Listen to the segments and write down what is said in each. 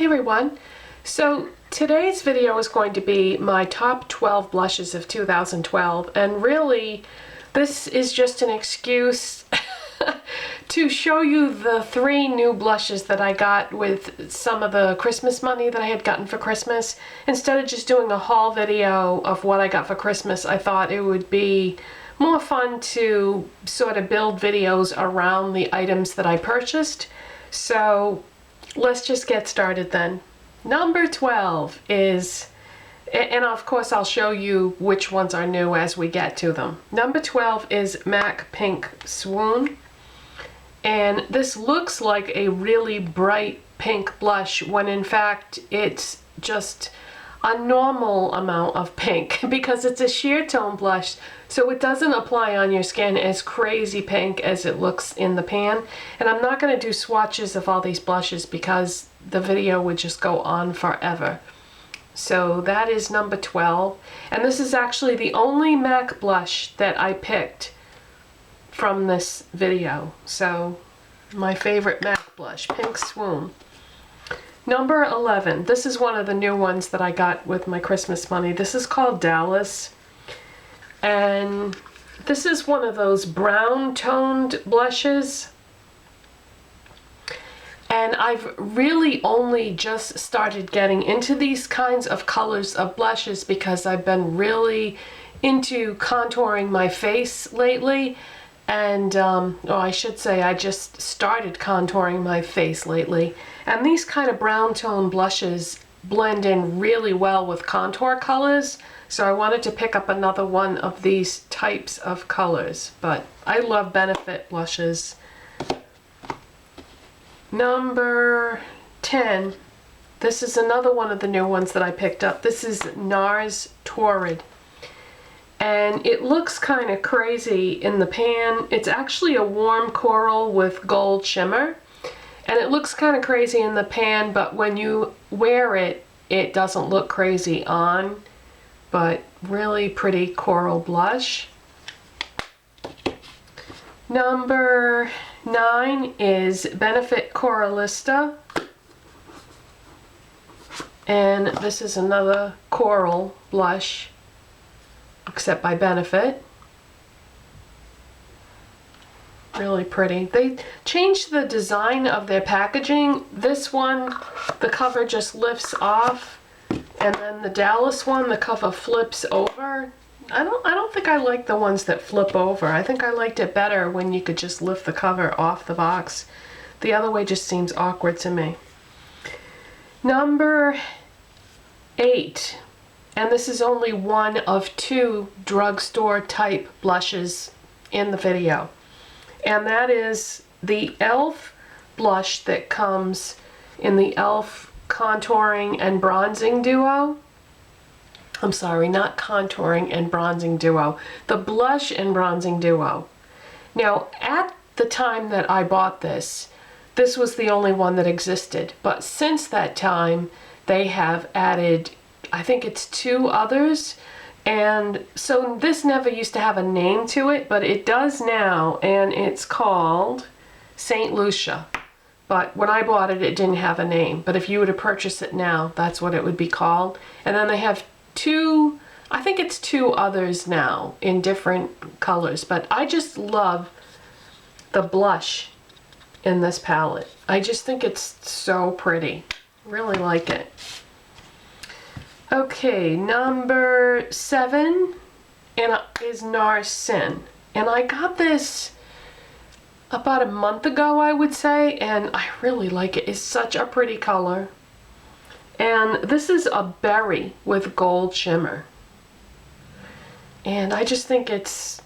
Hey everyone, so today's video is going to be my top 12 blushes of 2012, and really this is just an excuse to show you the 3 new blushes that I got with some of the Christmas money that I had gotten for Christmas. Instead of just doing a haul video of what I got for Christmas, I thought it would be more fun to sort of build videos around the items that I purchased. So let's just get started then. Number 12 is, and of course I'll show you which ones are new as we get to them. Number 12 is MAC Pink Swoon. And this looks like a really bright pink blush when in fact it's just a normal amount of pink because it's a sheer tone blush, so it doesn't apply on your skin as crazy pink as it looks in the pan. And I'm not going to do swatches of all these blushes because the video would just go on forever. So that is number 12, and this is actually the only MAC blush that I picked from this video. So my favorite MAC blush, Pink Swoon. Number 11, this is one of the new ones that I got with my Christmas money. This is called Dallas, and this is one of those brown toned blushes. And I've really only just started getting into these kinds of colors of blushes because I've been really into contouring my face lately. And, I should say I just started contouring my face lately. And these kind of brown tone blushes blend in really well with contour colors. So I wanted to pick up another one of these types of colors. But I love Benefit blushes. Number 10. This is another one of the new ones that I picked up. This is NARS Torrid. And it looks kind of crazy in the pan. It's actually a warm coral with gold shimmer. And it looks kind of crazy in the pan, but when you wear it, it doesn't look crazy on. But really pretty coral blush. Number 9 is Benefit Coralista. And this is another coral blush, except by Benefit. Really pretty. They changed the design of their packaging. This one, the cover just lifts off, and then the Dallas one, the cover flips over. I don't think I like the ones that flip over. I think I liked it better when you could just lift the cover off the box. The other way just seems awkward to me. Number 8. And this is only one of 2 drugstore type blushes in the video. And that is the e.l.f. blush that comes in the e.l.f. contouring and bronzing duo. I'm sorry, not contouring and bronzing duo. The blush and bronzing duo. Now, at the time that I bought this, this was the only one that existed. But since that time, they have added, I think it's 2 others. And so this never used to have a name to it, but it does now, and it's called St. Lucia. But when I bought it, it didn't have a name. But if you were to purchase it now, that's what it would be called. And then they have 2, I think it's 2 others now in different colors. But I just love the blush in this palette. I just think it's so pretty. Really like it. Okay, number 7 is NARS Sin. And I got this about a month ago, I would say, and I really like it. It's such a pretty color. And this is a berry with gold shimmer. And I just think it's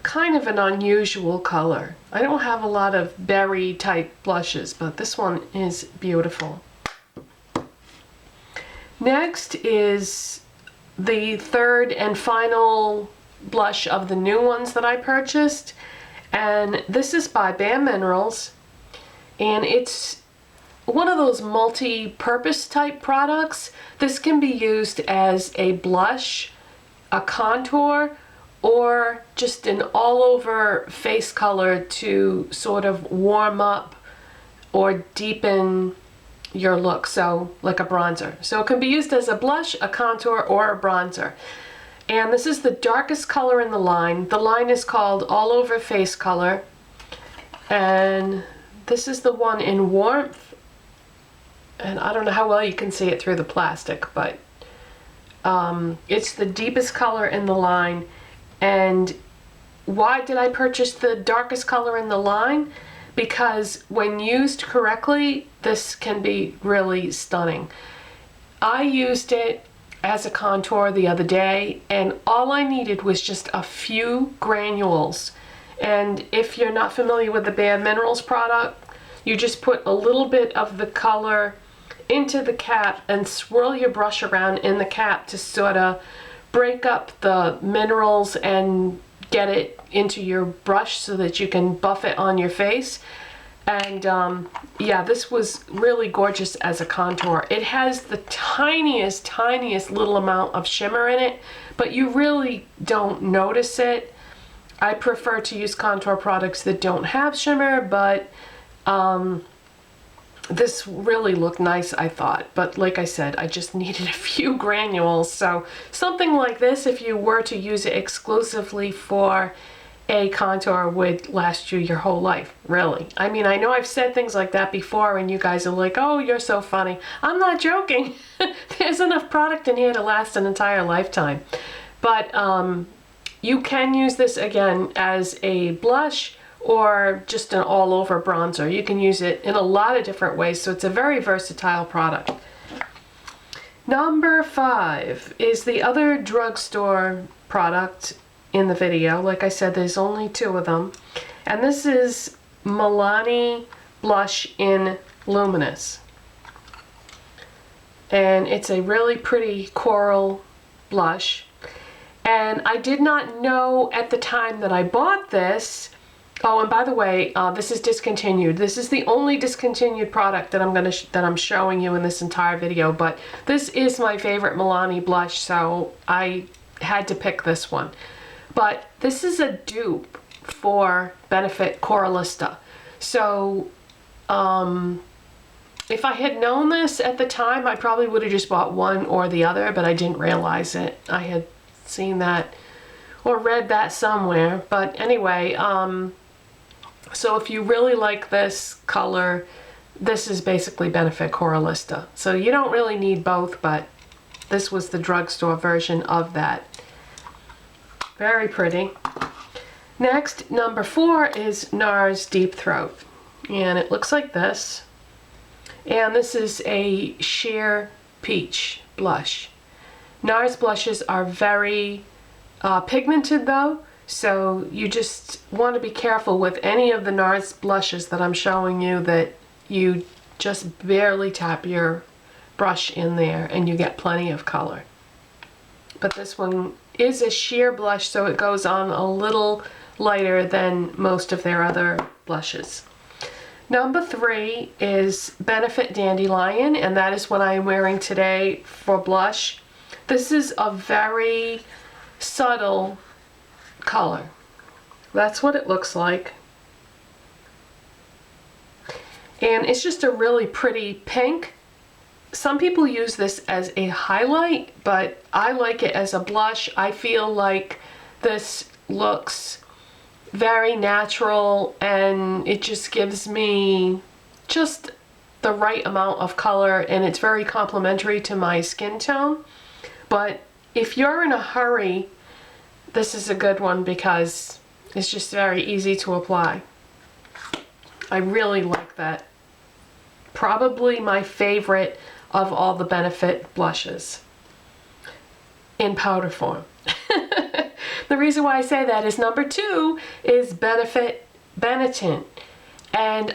kind of an unusual color. I don't have a lot of berry type blushes, but this one is beautiful. Next is the 3rd and final blush of the new ones that I purchased. And this is by Bare Minerals. And it's one of those multi-purpose type products. This can be used as a blush, a contour, or just an all-over face color to sort of warm up or deepen your look, so like a bronzer. So it can be used as a blush, a contour, or a bronzer. And this is the darkest color in the line. The line is called All Over Face Color. And this is the one in Warmth. And I don't know how well you can see it through the plastic, but it's the deepest color in the line. And why did I purchase the darkest color in the line? Because when used correctly, this can be really stunning. I used it as a contour the other day, and all I needed was just a few granules. And if you're not familiar with the Bare Minerals product, you just put a little bit of the color into the cap and swirl your brush around in the cap to sort of break up the minerals and get it into your brush so that you can buff it on your face. And yeah, this was really gorgeous as a contour. It has the tiniest little amount of shimmer in it, but you really don't notice it. I prefer to use contour products that don't have shimmer, but this really looked nice, I thought. But like I said, I just needed a few granules. So something like this, if you were to use it exclusively for a contour, would last you your whole life, really. I mean, I know I've said things like that before and you guys are like, oh, you're so funny. I'm not joking. There's enough product in here to last an entire lifetime. But you can use this again as a blush or just an all-over bronzer. You can use it in a lot of different ways, so it's a very versatile product. Number 5 is the other drugstore product in the video. Like I said, there's only 2 of them. And this is Milani Blush in Luminous. And it's a really pretty coral blush. And I did not know at the time that I bought this. Oh, and by the way, this is discontinued. This is the only discontinued product that I'm showing you in this entire video. But this is my favorite Milani blush, so I had to pick this one. But this is a dupe for Benefit Coralista. So if I had known this at the time, I probably would have just bought one or the other, but I didn't realize it. I had seen that or read that somewhere. But anyway, so if you really like this color, this is basically Benefit Coralista. So you don't really need both, but this was the drugstore version of that. Very pretty. Next, number 4 is NARS Deep Throat. And it looks like this. And this is a sheer peach blush. NARS blushes are very pigmented though, so you just want to be careful with any of the NARS blushes that I'm showing you that you just barely tap your brush in there and you get plenty of color. But this one is a sheer blush, so it goes on a little lighter than most of their other blushes. Number 3 is Benefit Dandelion, and that is what I am wearing today for blush. This is a very subtle color. That's what it looks like. And it's just a really pretty pink. Some people use this as a highlight, but I like it as a blush. I feel like this looks very natural and it just gives me just the right amount of color, and it's very complementary to my skin tone. But if you're in a hurry, this is a good one because it's just very easy to apply. I really like that. Probably my favorite of all the Benefit blushes in powder form. The reason why I say that is number 2 is Benefit Benetint. And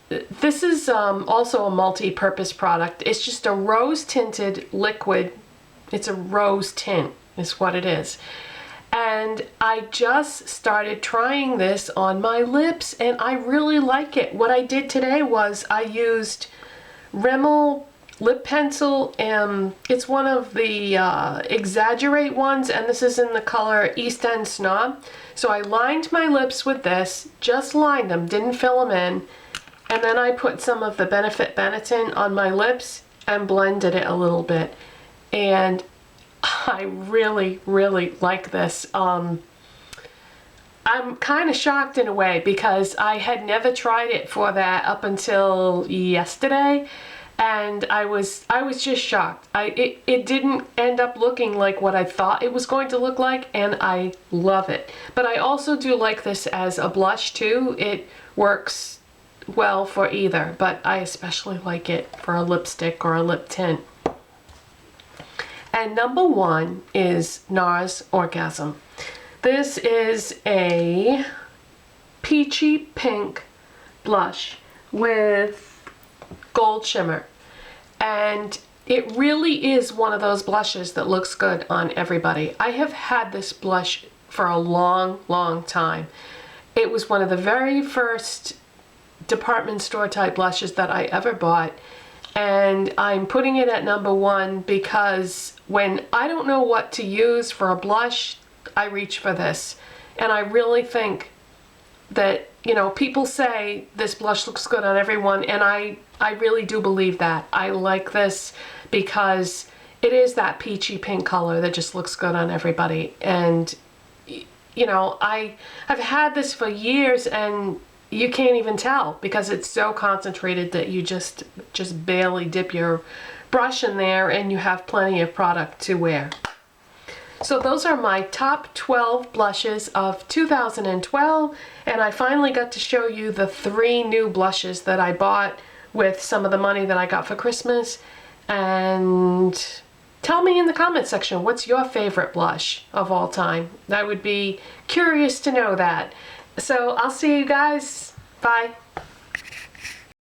this is also a multi-purpose product. It's just a rose tinted liquid. It's a rose tint is what it is. And I just started trying this on my lips and I really like it. What I did today was I used Rimmel lip pencil, and it's one of the Exaggerate ones, and this is in the color Eastend Snob. So I lined my lips with this, just lined them, didn't fill them in, And then I put some of the Benetint on my lips and blended it a little bit. And I really, really like this. I'm kind of shocked in a way because I had never tried it for that up until yesterday. And I was just shocked. It didn't end up looking like what I thought it was going to look like, and I love it. But I also do like this as a blush too. It works well for either, but I especially like it for a lipstick or a lip tint. And number one is NARS Orgasm. This is a peachy pink blush with gold shimmer, and it really is one of those blushes that looks good on everybody. I have had this blush for a long time. It was one of the very first department store type blushes that I ever bought, and I'm putting it at number one because when I don't know what to use for a blush, I reach for this. And I really think that, you know, people say this blush looks good on everyone, and I really do believe that. I like this because it is that peachy pink color that just looks good on everybody. And, you know, I've had this for years, and you can't even tell because it's so concentrated that you just barely dip your brush in there and you have plenty of product to wear. So those are my top 12 blushes of 2012, and I finally got to show you the 3 new blushes that I bought with some of the money that I got for Christmas. And tell me in the comment section, what's your favorite blush of all time? I would be curious to know that. So I'll see you guys. Bye.